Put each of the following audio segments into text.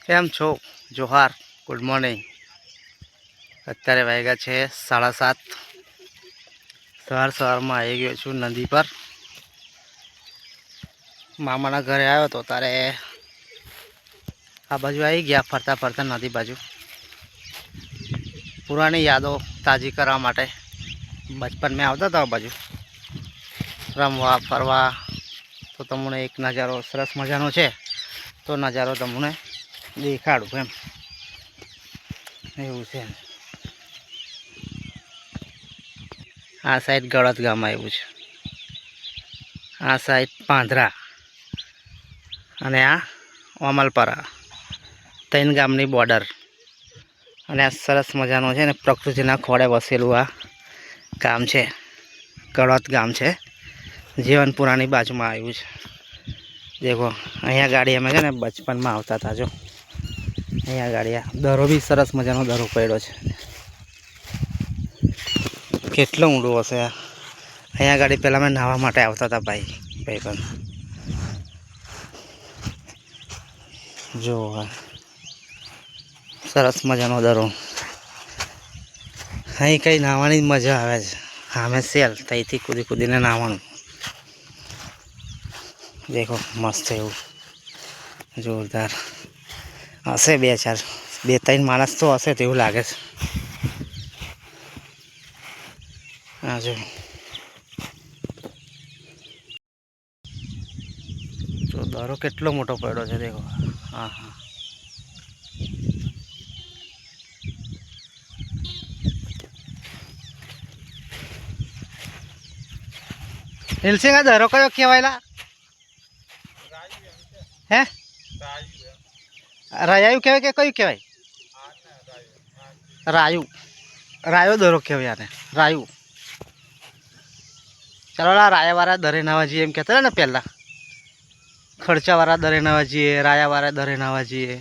કેમ છો? Johar, good morning. અત્યારે વાગ્યા છે 7:30. સવારમાં આવી ગયો છું નદી પર. મામાના ઘરે આવ્યો તો તારે આ બાજુ આવી ગયા ફરતા ફરતા નદી બાજુ. પુરાની યાદો તાજી કરવા માટે. બચપન મેં આવતા હતા આ બાજુ રમવા ફરવા. તો તમને એક નજારો સરસ મજાનો છે, તો નજારો તમને દેખાડું એમ. એવું છે. આ સાઈડ ગળત ગામ આવ્યું છે, આ સાઈડ પાંધરા, અને આ ઓમલપરા. 3 ગામની બોર્ડર. અને આ સરસ મજાનો છે ને પ્રકૃતિના ખોળે વસેલું આ ગામ છે. ગળત ગામ છે, જીવનપુરાની બાજુમાં આવ્યું છે. દેખો, અહીંયા ગાડી અમે છે ને બચપનમાં આવતા હતા. જો અહીંયા ગાડી, દરો બી સરસ મજાનો દરો પડ્યો છે. કેટલો ઊંડો હશે આ. અહીંયા ગાડી પહેલાં અમે નાહવા માટે આવતા હતા ભાઈ પણ. જો સરસ મજાનો દરો. અહીં કંઈ નાહવાની મજા આવે છે. સામે સેલ, ત્યાંથી કૂદી કૂદીને નાહવાનું. દેખો મસ્ત એવું જોરદાર. હશે 2-3 માણસ તો હશે તેવું લાગે છે. હા જો દરો કેટલો મોટો પડ્યો છે. દેખો, હા હા. એલસિંગ આ દરો કયો કહેવાયલા? હે, રાયું કહેવાય કે કયું કહેવાય? રાયો દરો કહેવાય આને, રાયું. ચાલો રાયાવાળા દરે નાવા જઈએ એમ કહેતા હતા ને પહેલાં. ખર્ચાવાળા દરે નાવા જઈએ, રાયાવાળા દરે નાવા જઈએ.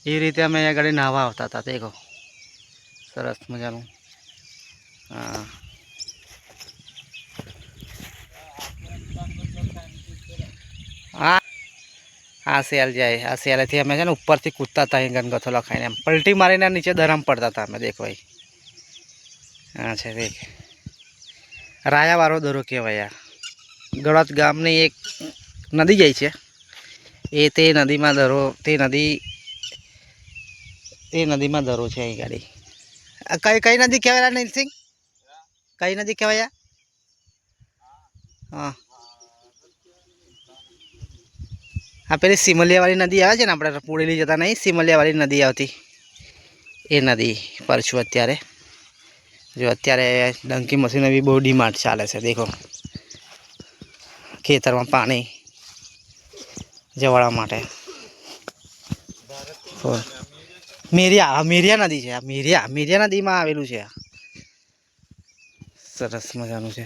એ રીતે અમે અહીંયા આગળ નાહવા આવતા હતા. તે કહો સરસ મજાનું. હા, હા. આ સેલ જાય, આ સેલેથી અમે છે ને ઉપરથી કૂદતા હતા. અહીં ગનગથો લખાઈને એમ પલટી મારીને નીચે દરામ પડતા હતા અમે. દેખો ભાઈ, હા છે દેખ. રાયાવાળો દરો કહેવાય. આ ગળત ગામની એક નદી જાય છે. તે નદીમાં દરો, તે નદીમાં દરો છે અહીં ગાડી. કઈ નદી કહેવાય નીલસિંગ? કઈ નદી કહેવાય? હા, આ પેલી સિમલિયાવાળી નદી આવે છે ને, આપણે પુડેલી જતા નહીં, સિમલિયાવાળી નદી આવતી, એ નદી પર છું અત્યારે. જો અત્યારે ડંકી મશીનો બી બહુ ડિમાન્ડ ચાલે છે. દેખો, ખેતરમાં પાણી જવાળવા માટે. મેરિયા નદી છે. મેરિયા નદીમાં આવેલું છે. સરસ મજાનું છે.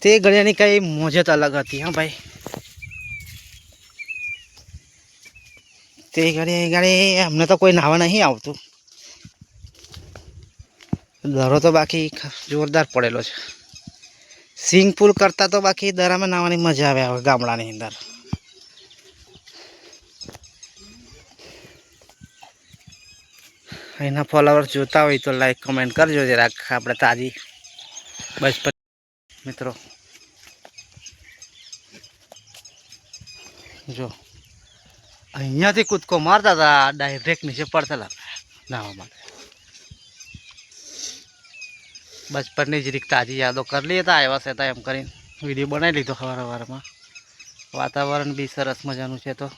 તે ગળિયાની કઈ મોજ જ અલગ હતી. હા ભાઈ, તે ગાડી અમને તો કોઈ નાવા નહીં આવતું. દરો તો બાકી જોરદાર પડેલો છે. સ્વિમિંગ પુલ કરતાં તો બાકી દરામાં નાહવાની મજા આવે ગામડાની અંદર. અહીંના ફોલોવર્સ જોતા હોય તો લાઈક કમેન્ટ કરજો જરાક. આપણે તાજી બચપન મિત્રો. જો અહીંયાથી કૂદકો મારતા હતા, ડાયરેક્ટ નીચે પડતા હતા નાહવા માટે. બચપનની જ રીત તાજી યાદો કરી લઈએ. આવ્યા છે એમ કરીને વિડીયો બનાવી લીધો સવારમાં. વાતાવરણ બી સરસ મજાનું છે. તો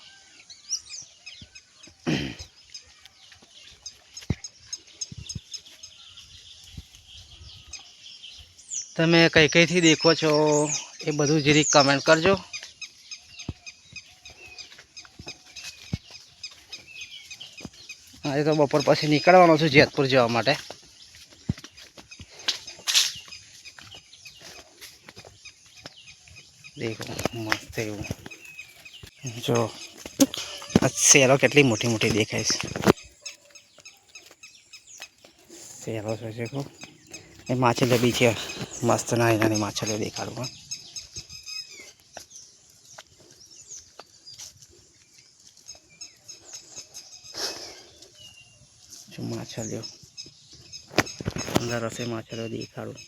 તમે કઈથી દેખો છો એ બધું જરીક કમેન્ટ કરજો. આજે તો બપોર પછી નીકળવાનો છું જેતપુર જવા માટે. દેખો મસ્ત એવું. જો આ શેરો કેટલી મોટી મોટી દેખાય છે. શેરો છે કો એ માછલી બી છે મસ્ત નાની નાની માછલીઓ દેખાડું. જો માછલીઓ અંદર હશે, માછલીઓ દેખાડું.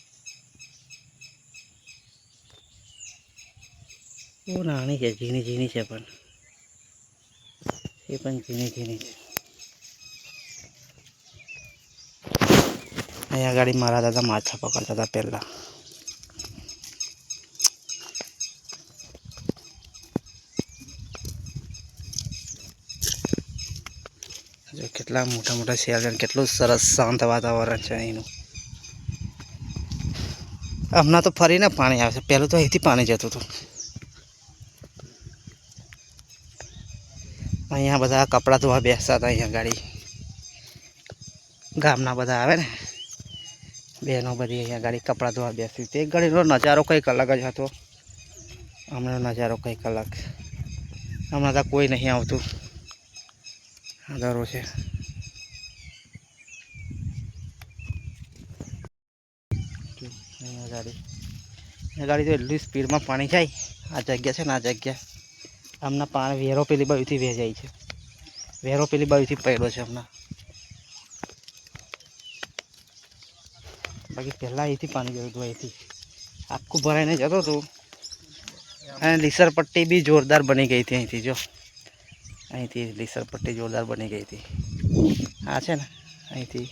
બહુ નાની છે, ઝીણી ઝીણી છે, પણ એ પણ ઝીણી ઝીણી છે. અહીંયા ગાડી મારા દાદા માછા પકડતા હતા પહેલાં. જો કેટલા મોટા મોટા શેર છે, કેટલું સરસ શાંત વાતાવરણ છે અહીંનું. હમણાં તો ફરીને પાણી આવશે, પહેલું તો અહીંથી પાણી જતું હતું. અહીંયા બધા કપડાં ધોવા બેસતા હતા. અહીંયા ગાડી ગામના બધા આવે ને બહેનો બધી અહીંયા ગાડી કપડાં ધોવા બેસતી. તે ગાડીનો નજારો કંઈક અલગ જ હતો. હમણાંનો નજારો કંઈક અલગ. હમણાં તો કોઈ નહીં આવતું. અંધારું છે. ગાડી તો એટલી સ્પીડમાં પાણી જાય. આ જગ્યા છે ને, આ જગ્યા હમણાં પાણી વેરો પેલી બાજુથી વહી છે. વેરો પેલી બાજુથી પડ્યો છે હમણાં. બાકી પહેલાં અહીંથી પાણી જતું હતું. અહીંથી આખું ભરાઈને જતું હતું. અને લીસર પટ્ટી બી જોરદાર બની ગઈ હતી અહીંથી. જો અહીંથી લીસર પટ્ટી જોરદાર બની ગઈ હતી. આ છે ને અહીંથી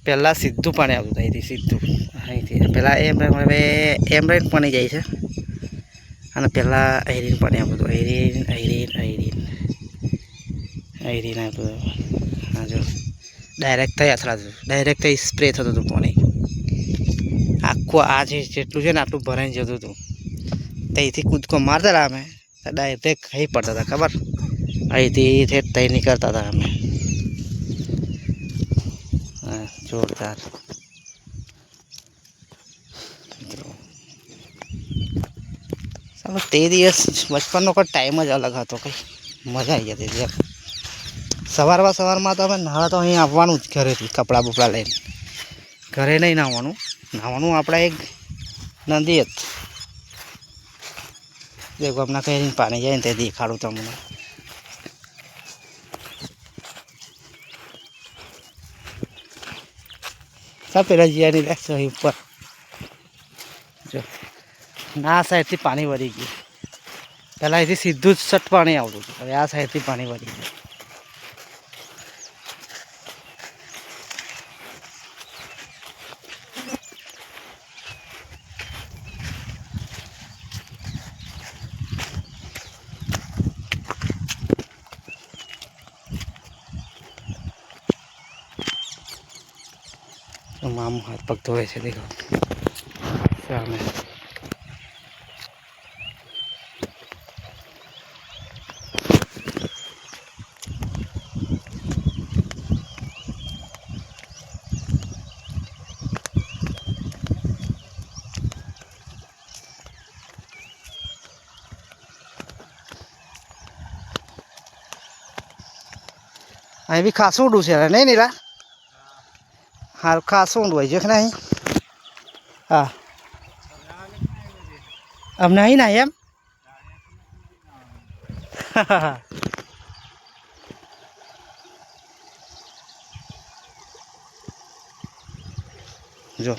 પહેલાં સીધું પાણી આવતું હતું. અહીંથી સીધું અહીંથી પહેલાં હવે એમરેન પાણી જાય છે. અને પહેલાં આયરીન પાણી આવતું હતું. આયરીન આવતું હતું. હા જો ડાયરેક્ટ થઈ અથડાતું, ડાયરેક્ટ થઈ સ્પ્રે થતું હતું પાણી. આખું આ જેટલું છે ને આટલું ભરાઈને જતું હતું. ત્યાંથી કૂદકો મારતા હતા અમે, ડાયરેક્ટ ખાઈ પડતા હતા. ખબર અહીંથી તઈ નીકળતા હતા અમે. હા જોરદાર. ચાલો તે દિવસ બચપનનો કોઈ ટાઈમ જ અલગ હતો. કંઈ મજા આવી જતી હતી. સવારમાં તો અમે નાહવા તો અહીં આવવાનું જ ઘરેથી કપડાં બપડા લઈને. ઘરે નહીં નાહવાનું આપણે એક નદી જ દેખો. હમણાં કંઈ પાણી જાય ને તે દેખાડું તમને. પેલા જીયાની રહેશે અહીં ઉપર. જો ના સાઈડથી પાણી વળી ગયું. પહેલાં અહીંથી સીધું જ સટ પાણી આવતું હતું. હવે આ સાઈડથી પાણી વળી ગયું. મામું હાથ પગ ધોવે છે. દેખો સામે અહીં બી ખાસું ઊંડું છે નહીં નીરા? હાલ ખાસું ઊંડું હોય છે કે નહીં? હા અમને અહીં ના એમ. જો